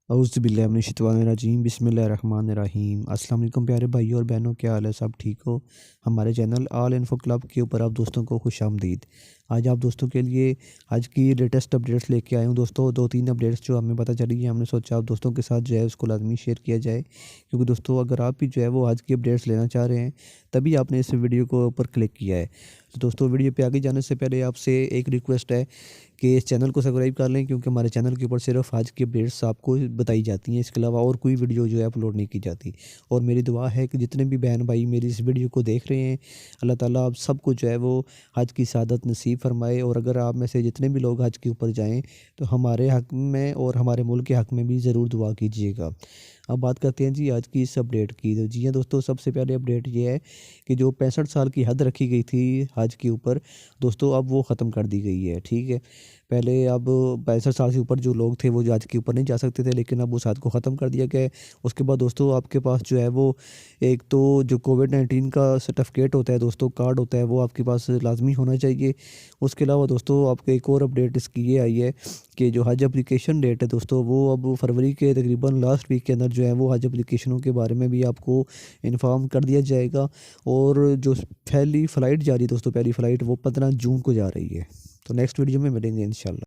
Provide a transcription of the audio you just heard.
औज़ुबिल्लाहिमिनश्शैतानिर्रजीम बिस्मिल्लाहिर्रहमानिर्रहीम। अस्सलाम वालेकुम प्यारे भाई और बहनों, क्या हाल है? सब ठीक हो? हमारे चैनल ऑल इन्फो क्लब के ऊपर आप दोस्तों को खुशामदीद। आज आप दोस्तों के लिए आज की लेटेस्ट अपडेट्स लेके आया हूँ दोस्तों। 2-3 अपडेट्स जो हमें पता चली है, हमने सोचा आप दोस्तों के साथ जो है उसको लाज़मी शेयर किया जाए, क्योंकि दोस्तों अगर आप भी जो है वो आज की अपडेट्स लेना चाह रहे हैं तभी आपने इस वीडियो को ऊपर क्लिक किया है। तो दोस्तों वीडियो पे आगे जाने से पहले आपसे एक रिक्वेस्ट है कि इस चैनल को सब्सक्राइब कर लें, क्योंकि हमारे चैनल के ऊपर सिर्फ आज की अपडेट्स आपको बताई जाती हैं, इसके अलावा और कोई वीडियो जो है अपलोड नहीं की जाती। और मेरी दुआ है कि जितने भी बहन भाई मेरी इस वीडियो को देख रहे हैं, अल्लाह ताला आप सबको जो है वो हज की सआदत नसीब फरमाए। और अगर आप में से जितने भी लोग हज के ऊपर जाएँ तो हमारे हक़ में और हमारे मुल्क के हक़ में भी ज़रूर दुआ कीजिएगा। अब बात करते हैं जी आज की इस अपडेट की। तो जी हाँ दोस्तों, सबसे पहले अपडेट ये है कि जो 65 साल की हद रखी गई थी हज के ऊपर दोस्तों, अब वो ख़त्म कर दी गई है। ठीक है, पहले अब 65 साल से ऊपर जो लोग थे वो हज के ऊपर नहीं जा सकते थे, लेकिन अब उस हद को ख़त्म कर दिया गया है। उसके बाद दोस्तों आपके पास जो है वो एक तो जो कोविड-19 का सर्टिफिकेट होता है दोस्तों, कार्ड होता है, वो आपके पास लाज़मी होना चाहिए। उसके अलावा दोस्तों आपको एक और अपडेट इसकी ये आई है कि जो हज एप्लीकेशन डेट है दोस्तों, वो अब फरवरी के तकरीबन लास्ट वीक के अंदर जो है वो हज एप्लीकेशनों के बारे में भी आपको इन्फॉर्म कर दिया जाएगा। और जो पहली फ़्लाइट जा रही है दोस्तों, पहली फ़्लाइट वो 15 जून को जा रही है। तो नेक्स्ट वीडियो में मिलेंगे इंशाल्लाह।